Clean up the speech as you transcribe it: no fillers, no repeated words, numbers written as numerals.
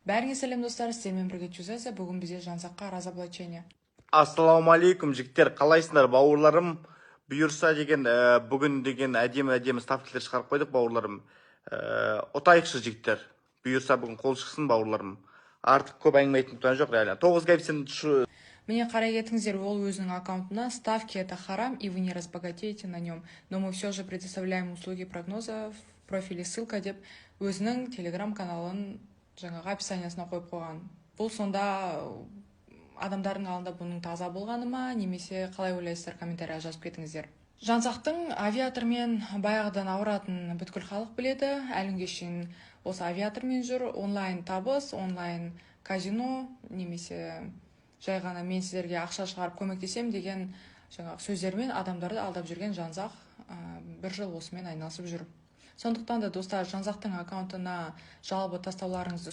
Бәріңе сәлем достар, сіздермен бірге Чузаза. Бүгін бізде жансаққа разоблачение. Ассалаумалейкум жігіттер, қалайсыңдар бауырларым? Бұйырса деген бүгін деген әдемі ставкілер шығарып қойдық бауырларым. Ұтайықшы жігіттер. Бұйырса бүгін қол шықсын бауырларым. Артық көп әңгіме айтып тұрған жоқ, реально. 9 коэффициент. Міне қарай кетіңіздер, ол өзінің аккаунтына ставки это харам, и вы не разбогатеете на нем. Но мы все же предоставляем услуги прогноза в профиле ссылка деп өзінің телеграм-каналын жаңағы описаниясына қойып қойған. Бұл сонда адамдардың алдында бұның таза болғаны ма, немесе қалай ойлайсыздар, комментария жазып кетіңіздер. Жансақтың авиатормен баяғыдан ауыратын бүткіл халық біледі. Әлі шейін осы авиатормен жүр, онлайн табыс, онлайн казино, немесе жай ғана мен сіздерге ақша шығарып көмектесем деген жаңағы сөздермен адамдарды алдап жүрген Жансақ 1 жыл осымен айналысып жүр. Сондықтан да достар, Жансақтың аккаунтына жалобы тастауларыңызды